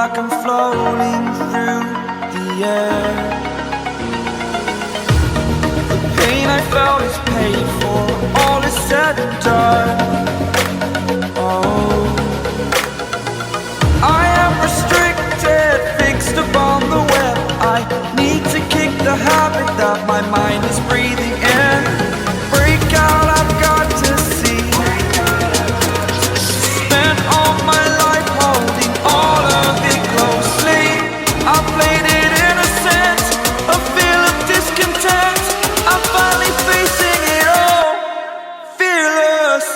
like I'm floating through the air. The pain I felt is paid for, all is said and done. Oh, I am restricted, fixed upon the web. I need to kick the habit that my mind is breathing in. Break out, I've got to see. Spent all my life holding all of it closely. I played it innocent, a feel of discontent. I'm finally facing it all, fearless.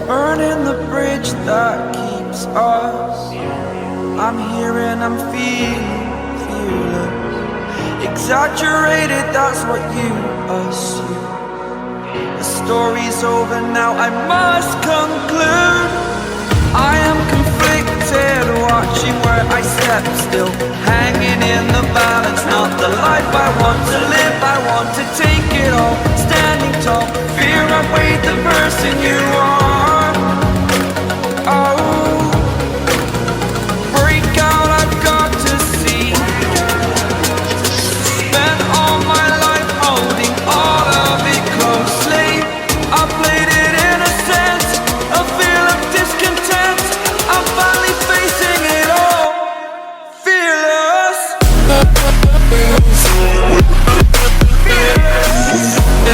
Burning the bridge that keeps us. I'm here and I'm feeling fearless. Exaggerated, that's what you assume. The story's over now, I must conclude. I am conflicted, watching where I step still, hanging in the balance. Not the life I want to live, I want to take it all. Standing tall, fear I weighed the person you are. Oh, break out, I've got to see. Spent all my life holding all of it closely. I played it innocent, a feel of discontent. I'm finally facing it all, fearless. Fearless.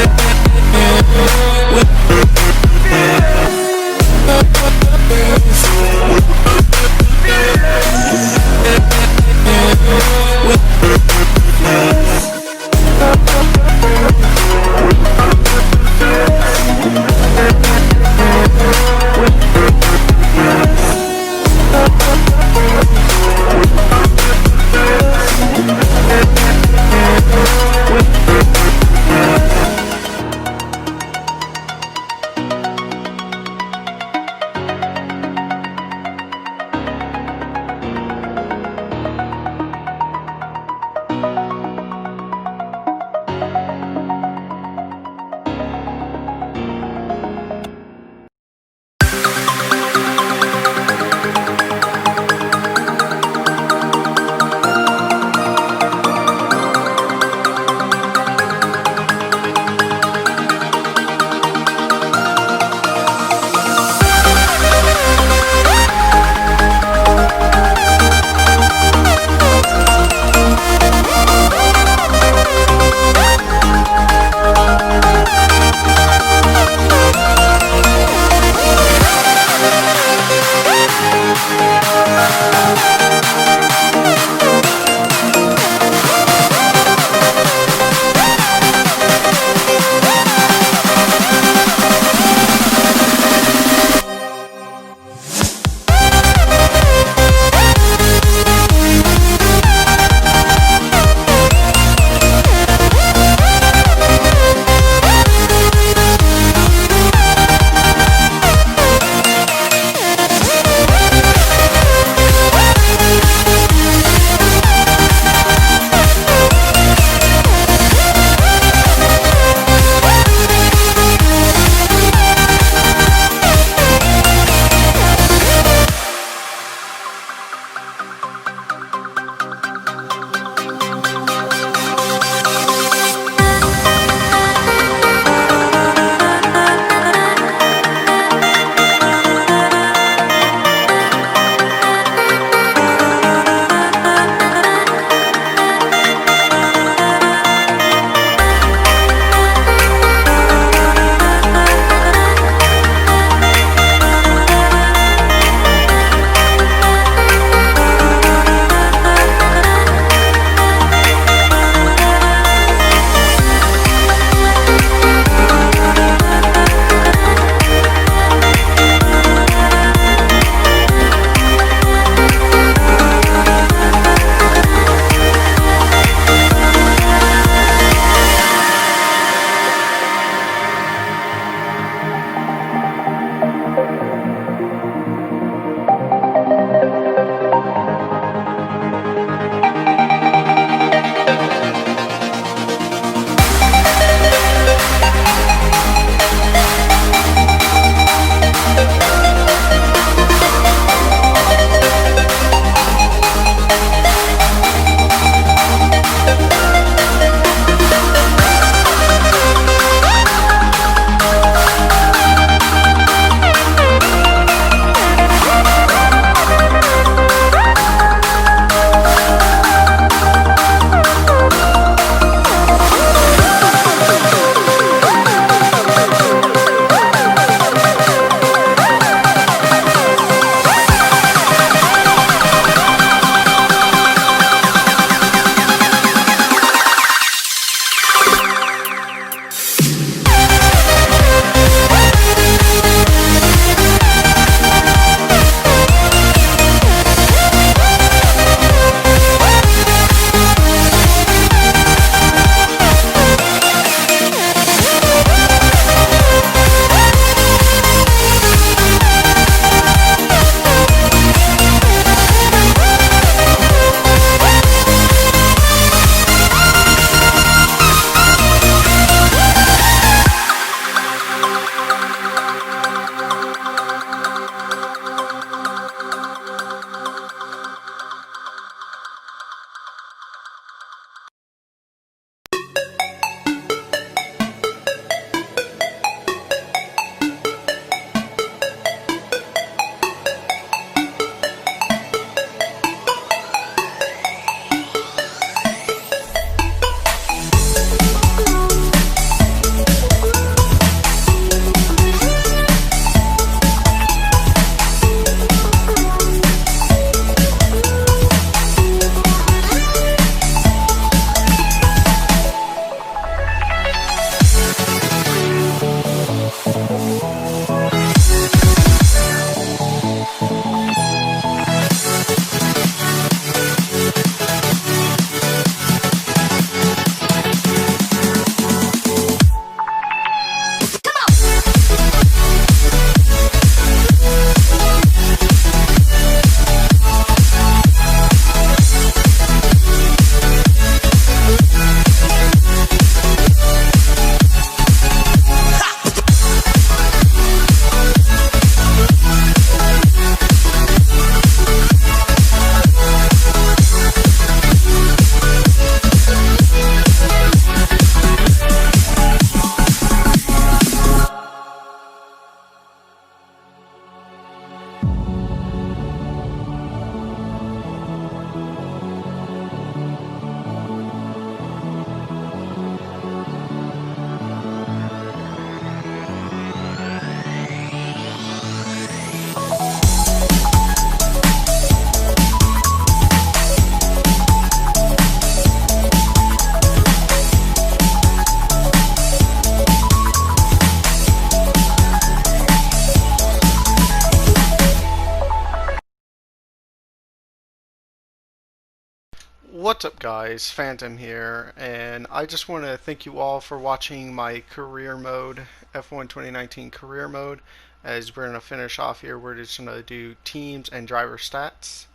What's up guys, Phantom here, and I just want to thank you all for watching my career mode, F1 2019 career mode. As we're going to finish off here, we're just going to do teams and driver stats,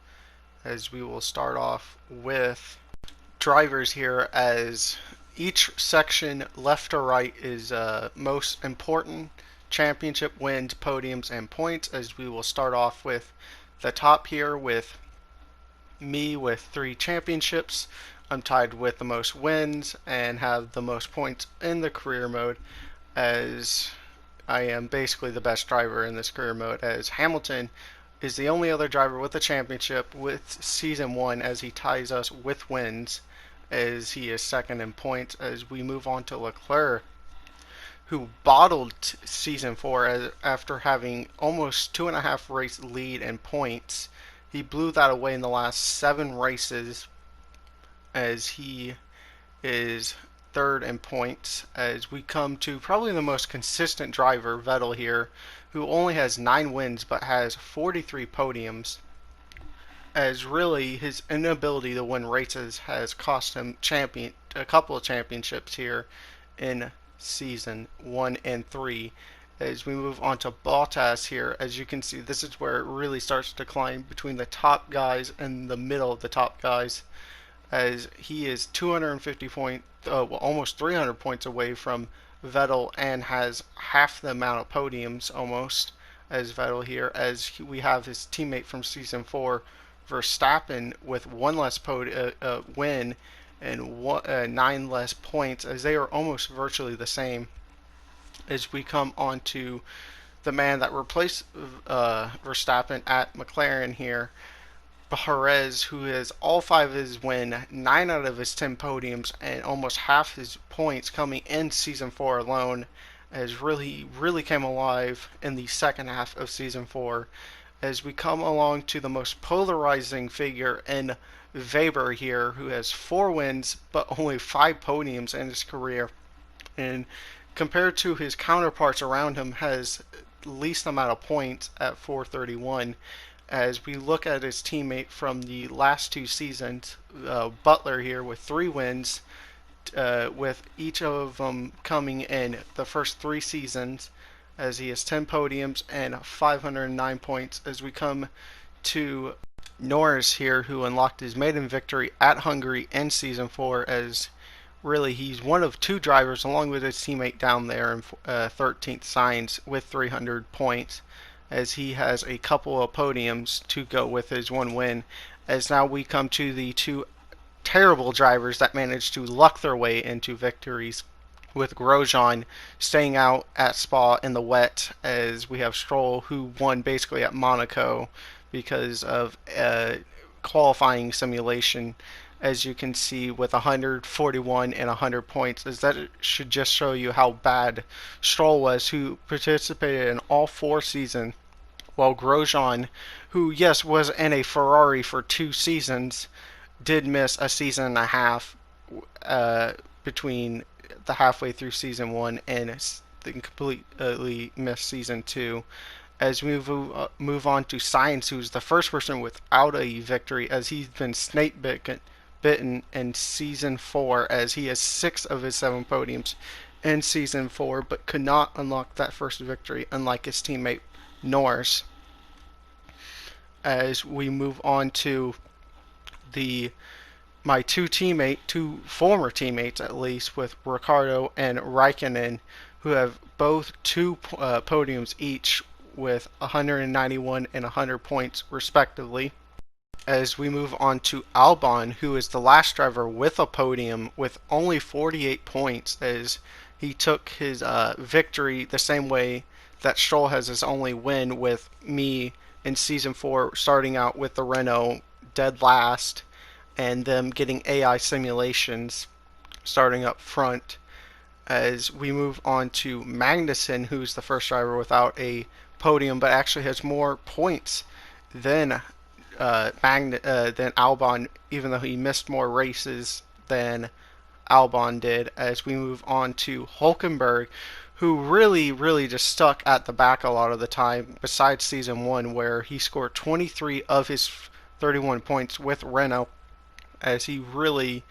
as we will start off with drivers here, as each section left to right is most important, championship wins, podiums, and points, as we will start off with the top here with me with 3 championships. I'm tied with the most wins and have the most points in the career mode, as I am basically the best driver in this career mode, as Hamilton is the only other driver with a championship with season 1, as he ties us with wins, as he is second in points. As we move on to Leclerc, who bottled season 4 after having almost 2.5 race lead in points. He blew that away in the last 7 races, as he is third in points. As we come to probably the most consistent driver, Vettel here, who only has 9 wins but has 43 podiums, as really his inability to win races has cost him a couple of championships here in season 1 and 3. As we move on to Bottas here, as you can see, this is where it really starts to climb between the top guys and the middle of the top guys, as he is 250 points, almost 300 points away from Vettel, and has half the amount of podiums almost as Vettel here, as we have his teammate from season 4, Verstappen, with 1 less win and 9 less points, as they are almost virtually the same. As we come on to the man that replaced Verstappen at McLaren here, Perez, who has all 5 of his win, 9 out of his 10 podiums, and almost half his points coming in season 4 alone, as really came alive in the second half of season 4. As we come along to the most polarizing figure in Weber here, who has 4 wins but only 5 podiums in his career, and compared to his counterparts around him has least amount of points at 431. As we look at his teammate from the last 2 seasons, Butler here with 3 wins, with each of them coming in the first 3 seasons, as he has 10 podiums and 509 points. As we come to Norris here, who unlocked his maiden victory at Hungary in season 4, as really he's one of 2 drivers along with his teammate down there in 13th Sainz with 300 points, as he has a couple of podiums to go with his 1 win. As now we come to the 2 terrible drivers that managed to luck their way into victories, with Grosjean staying out at Spa in the wet, as we have Stroll, who won basically at Monaco because of qualifying simulation, as you can see, with 141 and 100 points. As that should just show you how bad Stroll was, who participated in all 4 seasons, while Grosjean, who yes was in a Ferrari for 2 seasons, did miss a season and a half between the halfway through season 1 and the completely missed season 2. As we move on to Sainz, who's the first person without a victory, as he's been snake bitten in season 4, as he has 6 of his 7 podiums in season 4, but could not unlock that first victory, unlike his teammate Norris. As we move on to my 2 former teammates at least, with Ricciardo and Raikkonen, who have both 2 podiums each with 191 and 100 points respectively. As we move on to Albon, who is the last driver with a podium with only 48 points, as he took his victory the same way that Stroll has his only win, with me in season 4 starting out with the Renault dead last, and them getting AI simulations starting up front. As we move on to Magnussen, who's the first driver without a podium but actually has more points than Albon, even though he missed more races than Albon did. As we move on to Hulkenberg, who really just stuck at the back a lot of the time, besides season 1, where he scored 23 of his 31 points with Renault, as he really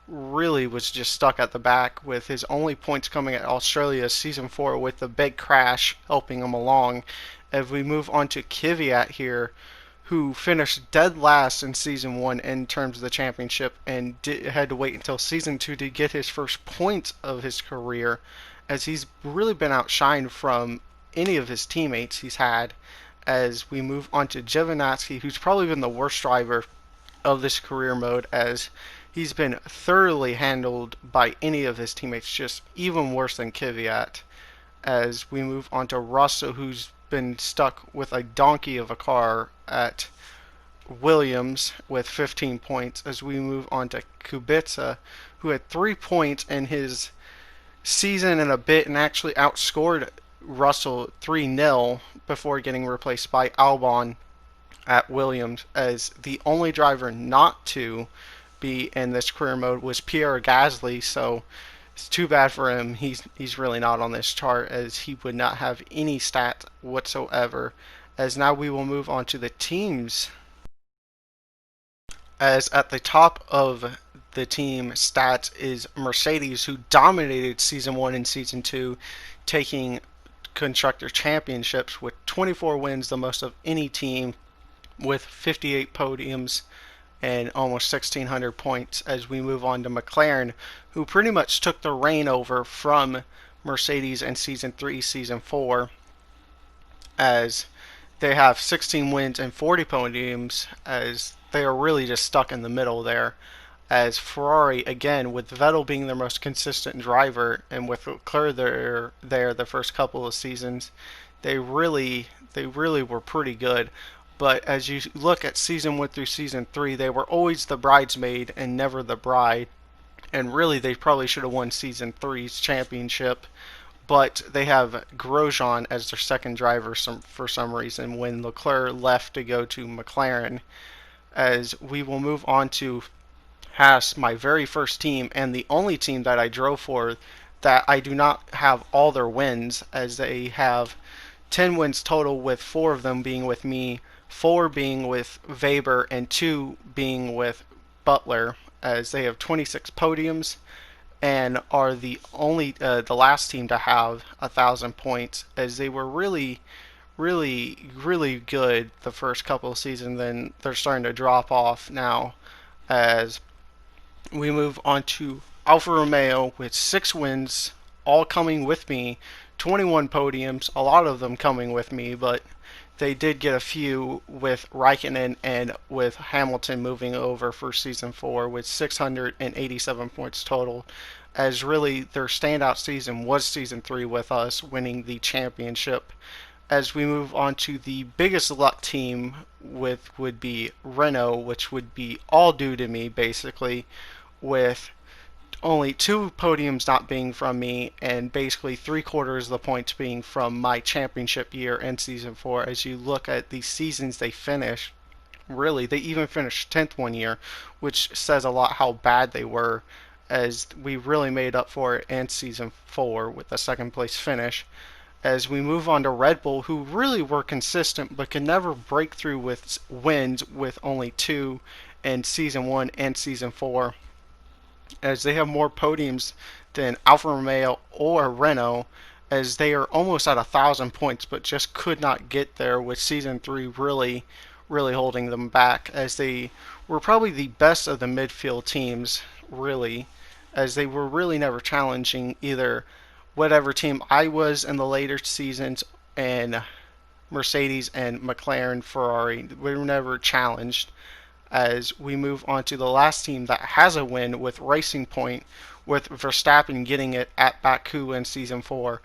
was just stuck at the back, with his only points coming at Australia season 4 with the big crash helping him along. As we move on to Kvyat here, who finished dead last in season 1 in terms of the championship, and had to wait until season 2 to get his first points of his career, as he's really been outshined from any of his teammates he's had. As we move on to Giovinazzi, who's probably been the worst driver of this career mode, as he's been thoroughly handled by any of his teammates, just even worse than Kvyat. As we move on to Russell, who's been stuck with a donkey of a car at Williams with 15 points. As we move on to Kubica, who had 3 points in his season and a bit, and actually outscored Russell 3-0 before getting replaced by Albon at Williams, as the only driver not to be in this career mode was Pierre Gasly. So it's too bad for him. He's really not on this chart, as he would not have any stat whatsoever. As now we will move on to the teams, as at the top of the team stats is Mercedes, who dominated season 1 and season 2, taking constructor championships with 24 wins, the most of any team, with 58 podiums and almost 1,600 points. As we move on to McLaren, who pretty much took the reign over from Mercedes in season 3, season 4, as they have 16 wins and 40 podiums, as they are really just stuck in the middle there. As Ferrari, again, with Vettel being their most consistent driver, and with Leclerc there the first couple of seasons, they really were pretty good. But as you look at season 1 through season 3, they were always the bridesmaid and never the bride. And really, they probably should have won season 3's championship. But they have Grosjean as their second driver for some reason, when Leclerc left to go to McLaren. As we will move on to Haas, my very first team, and the only team that I drove for that I do not have all their wins, as they have 10 wins total, with 4 of them being with me, 4 being with Weber, and 2 being with Butler, as they have 26 podiums and are the last team to have 1,000 points, as they were really good the first couple of seasons. Then they're starting to drop off now. As we move on to Alfa Romeo with 6 wins, all coming with me, 21 podiums, a lot of them coming with me, but they did get a few with Raikkonen and with Hamilton moving over for season 4, with 687 points total, as really their standout season was season 3 with us winning the championship. As we move on to the biggest luck team, would be Renault, which would be all due to me basically, with only 2 podiums not being from me, and basically 3/4 of the points being from my championship year and season 4. As you look at the seasons they finished, really, they even finished 10th one year, which says a lot how bad they were, as we really made up for it in season 4 with a 2nd place finish. As we move on to Red Bull, who really were consistent but could never break through with wins, with only 2 in season 1 and season 4, as they have more podiums than Alfa Romeo or Renault, as they are almost at 1,000 points but just could not get there, with season 3 really holding them back, as they were probably the best of the midfield teams, really, as they were really never challenging either whatever team I was in the later seasons, and Mercedes and McLaren, Ferrari, we were never challenged. As we move on to the last team that has a win, with Racing Point, with Verstappen getting it at Baku in season 4,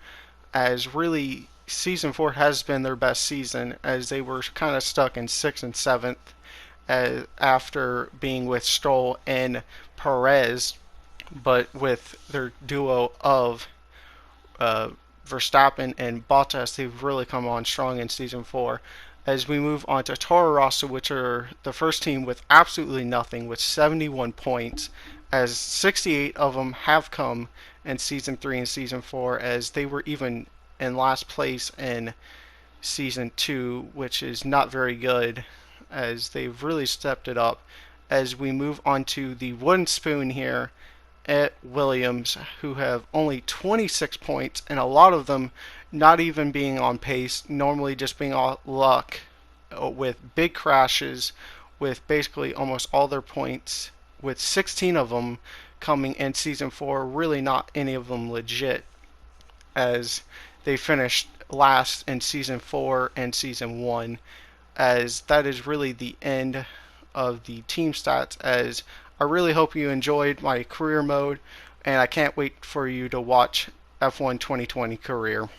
as really season 4 has been their best season, as they were kind of stuck in 6th and 7th after being with Stroll and Perez, but with their duo of Verstappen and Bottas, they've really come on strong in season 4. As we move on to Toro Rosso, which are the first team with absolutely nothing, with 71 points, as 68 of them have come in season 3 and season 4, as they were even in last place in season 2, which is not very good, as they've really stepped it up. as we move on to the wooden spoon here at Williams, who have only 26 points, and a lot of them not even being on pace, normally just being all luck with big crashes, with basically almost all their points, with 16 of them coming in Season 4, really not any of them legit, as they finished last in Season 4 and Season 1, as that is really the end of the team stats. As I really hope you enjoyed my career mode, and I can't wait for you to watch F1 2020 career.